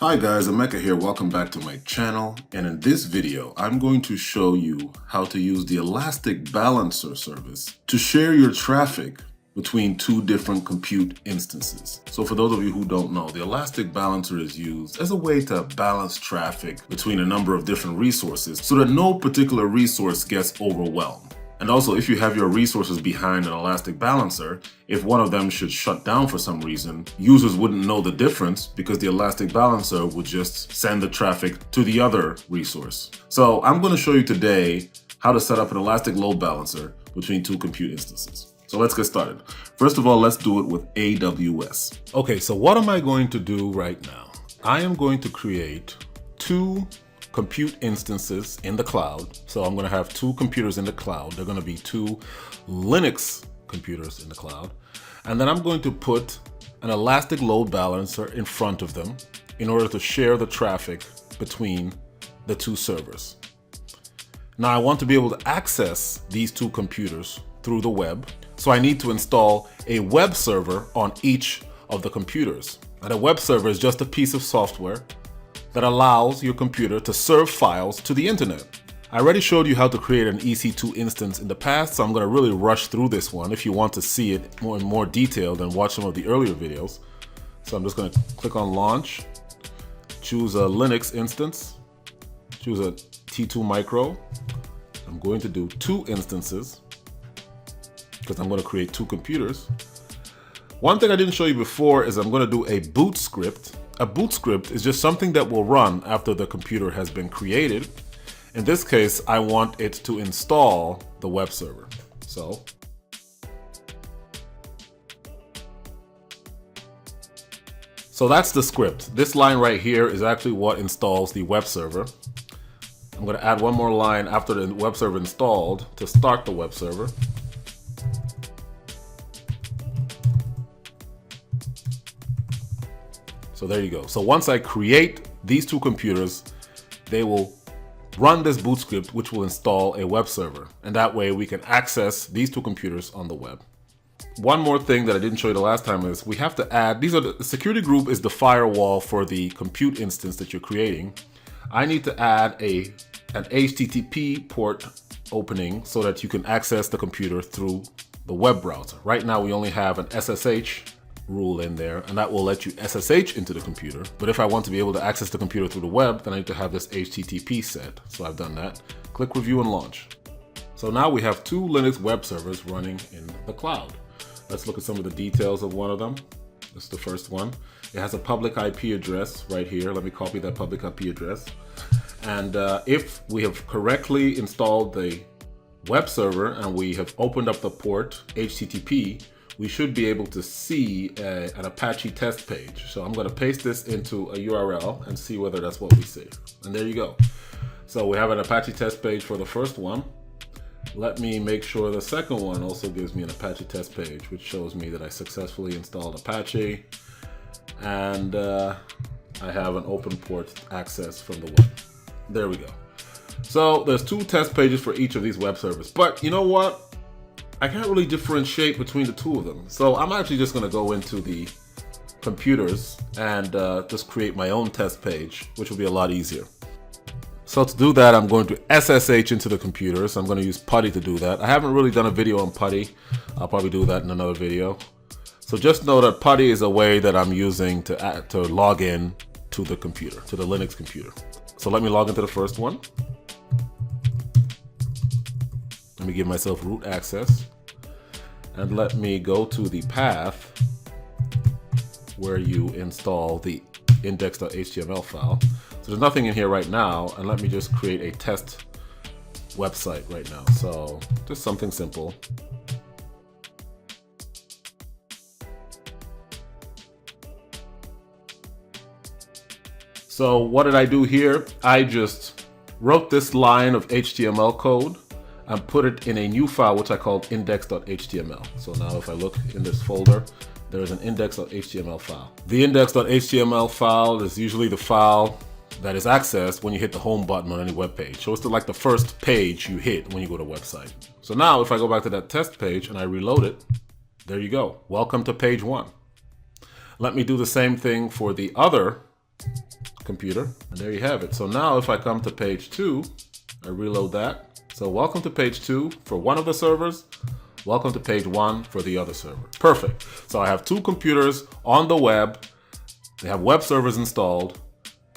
Hi guys, Emeka here. Welcome back to my channel. And in this video, I'm going to show you how to use the Elastic Balancer service to share your traffic between two different compute instances. So for those of you who don't know, the Elastic Balancer is used as a way to balance traffic between a number of different resources so that no particular resource gets overwhelmed. And also, if you have your resources behind an Elastic Balancer, if one of them should shut down for some reason, users wouldn't know the difference because the Elastic Balancer would just send the traffic to the other resource. So I'm going to show you today how to set up an Elastic Load Balancer between two compute instances. So let's get started. First of all, let's do it with AWS. Okay, so what am I going to do right now? I am going to create two compute instances in the cloud. So I'm going to have two computers in the cloud. They're going to be two Linux computers in the cloud. And then I'm going to put an Elastic Load Balancer in front of them in order to share the traffic between the two servers. Now I want to be able to access these two computers through the web. So I need to install a web server on each of the computers. And a web server is just a piece of software that allows your computer to serve files to the internet. I already showed you how to create an EC2 instance in the past, so I'm going to really rush through this one. If you want to see it in more detail, then watch some of the earlier videos. So I'm just going to click on Launch, choose a Linux instance, choose a T2 Micro. I'm going to do two instances because I'm going to create two computers. One thing I didn't show you before is I'm going to do a boot script. A boot script is just something that will run after the computer has been created. In this case, I want it to install the web server. So that's the script. This line right here is actually what installs the web server. I'm going to add one more line after the web server installed to start the web server. So there you go. So once I create these two computers, they will run this boot script, which will install a web server. And that way we can access these two computers on the web. One more thing that I didn't show you the last time is we have to add, the security group is the firewall for the compute instance that you're creating. I need to add an HTTP port opening so that you can access the computer through the web browser. Right now we only have an SSH rule in there, and that will let you SSH into the computer. But if I want to be able to access the computer through the web, then I need to have this HTTP set. So I've done that. Click Review and Launch. So now we have two Linux web servers running in the cloud. Let's look at some of the details of one of them. This is the first one. It has a public IP address right here. Let me copy that public IP address. And if we have correctly installed the web server and we have opened up the port HTTP, we should be able to see an Apache test page. So I'm going to paste this into a URL and see whether that's what we see. And there you go. So we have an Apache test page for the first one. Let me make sure the second one also gives me an Apache test page, which shows me that I successfully installed Apache. And I have an open port access from the web. There we go. So there's two test pages for each of these web servers. But you know what? I can't really differentiate between the two of them. So I'm actually just going to go into the computers and just create my own test page, which will be a lot easier. So to do that, I'm going to SSH into the computer. So I'm going to use PuTTY to do that. I haven't really done a video on PuTTY. I'll probably do that in another video. So just know that PuTTY is a way that I'm using to log in to the computer, to the Linux computer. So let me log into the first one. Let me give myself root access and let me go to the path where you install the index.html file. So there's nothing in here right now, and let me just create a test website right now. So just something simple. So what did I do here? I just wrote this line of HTML code and put it in a new file, which I called index.html. So now if I look in this folder, there is an index.html file. The index.html file is usually the file that is accessed when you hit the home button on any web page. So it's like the first page you hit when you go to a website. So now if I go back to that test page and I reload it, there you go. Welcome to page one. Let me do the same thing for the other computer. And there you have it. So now if I come to page 2, I reload that. So welcome to page 2 for one of the servers. Welcome to page 1 for the other server. Perfect. So I have 2 computers on the web. They have web servers installed,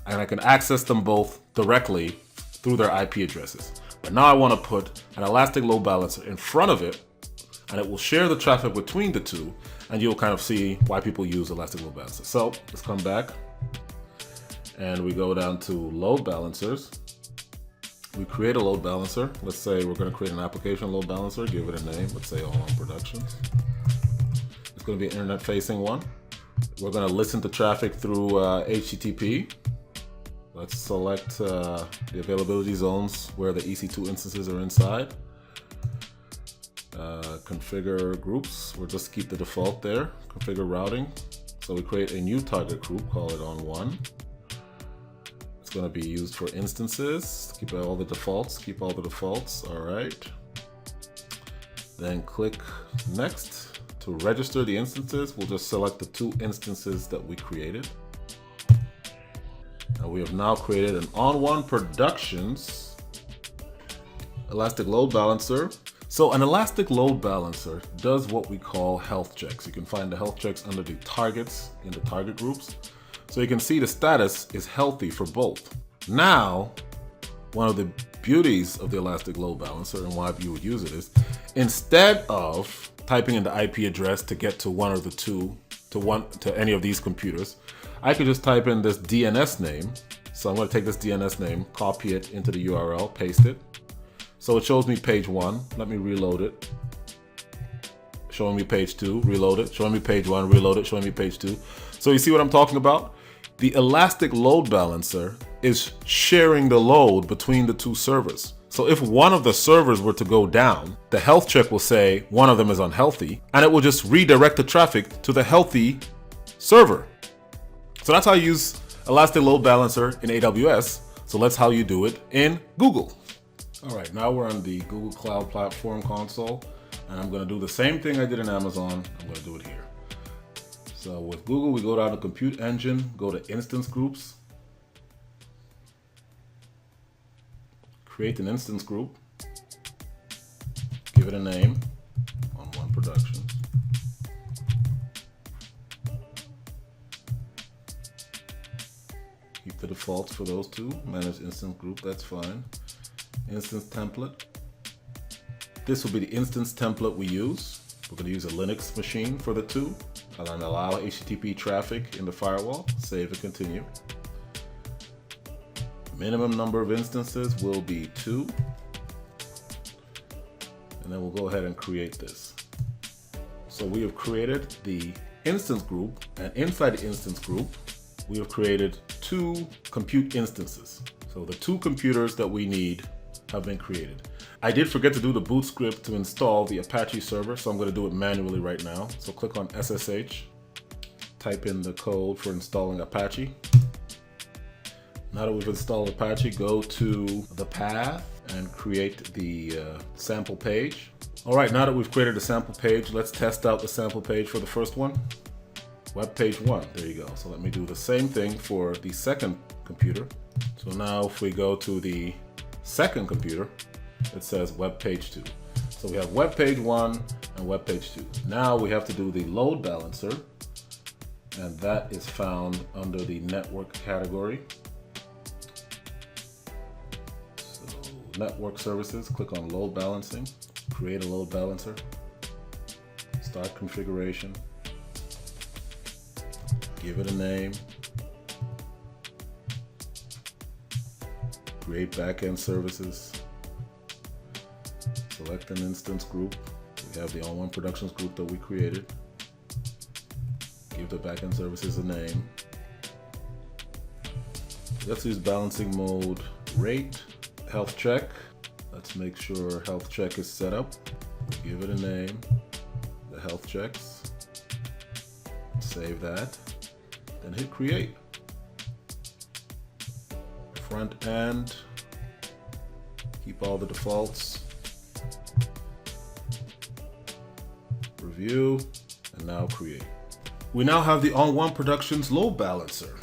and I can access them both directly through their IP addresses. But now I want to put an elastic load balancer in front of it, and it will share the traffic between the two, and you'll kind of see why people use elastic load balancers. So let's come back, and we go down to load balancers. We create a load balancer. Let's say we're going to create an application load balancer, give it a name. Let's say All On Productions. It's going to be an internet-facing one. We're going to listen to traffic through HTTP. Let's select the availability zones where the EC2 instances are inside. Configure groups. We'll just keep the default there. Configure routing. So we create a new target group, call it On1. Going to be used for instances. Keep all the defaults. All right. Then click next to register the instances. We'll just select the 2 instances that we created. And we have now created an On1 Productions elastic load balancer. So an elastic load balancer does what we call health checks. You can find the health checks under the targets in the target groups. So you can see the status is healthy for both. Now, one of the beauties of the elastic load balancer and why you would use it is, instead of typing in the IP address to get to one of the two, to any of these computers, I could just type in this DNS name. So I'm going to take this DNS name, copy it into the URL, paste it. So it shows me page 1. Let me reload it. Showing me page 2, reload it. Showing me page 1, reload it. Showing me page 2. So you see what I'm talking about? The elastic load balancer is sharing the load between the 2 servers. So if one of the servers were to go down, the health check will say one of them is unhealthy, and it will just redirect the traffic to the healthy server. So that's how you use elastic load balancer in AWS. So that's how you do it in Google. All right, now we're on the Google Cloud Platform console, and I'm going to do the same thing I did in Amazon. I'm going to do it here. So with Google, we go down to Compute Engine, go to Instance Groups, create an instance group, give it a name, On1 Productions. Keep the defaults for those 2, manage instance group, that's fine. Instance template. This will be the instance template we use. We're going to use a Linux machine for the 2. And then allow HTTP traffic in the firewall, save and continue. Minimum number of instances will be 2. And then we'll go ahead and create this. So we have created the instance group, and inside the instance group, we have created 2 compute instances. So the 2 computers that we need have been created. I did forget to do the boot script to install the Apache server, so I'm going to do it manually right now. So click on SSH, type in the code for installing Apache. Now that we've installed Apache, go to the path and create the sample page. All right, now that we've created a sample page, let's test out the sample page for the first one. Web page 1, there you go. So let me do the same thing for the second computer. So now if we go to the second computer, it says web page 2. So we have web page 1 and web page 2. Now we have to do the load balancer, and that is found under the network category. So network services, click on load balancing, create a load balancer, start configuration, give it a name, create backend services, select an instance group. We have the On1 Productions group that we created. Give the backend services a name. Let's use balancing mode rate, health check. Let's make sure health check is set up. Give it a name, the health checks. Save that, then hit create. Front end, keep all the defaults. Review, and now create. We now have the On1 Productions load balancer.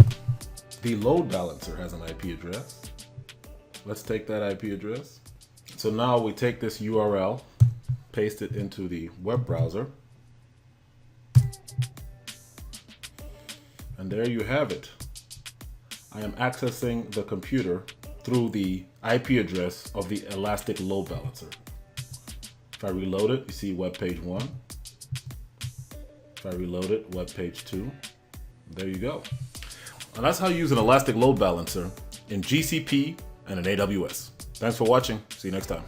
The load balancer has an IP address. Let's take that IP address. So now we take this URL, paste it into the web browser. And there you have it. I am accessing the computer through the IP address of the Elastic Load Balancer. If I reload it, you see web page 1. If I reload it, web page 2. There you go. And that's how you use an Elastic Load Balancer in GCP and in AWS. Thanks for watching. See you next time.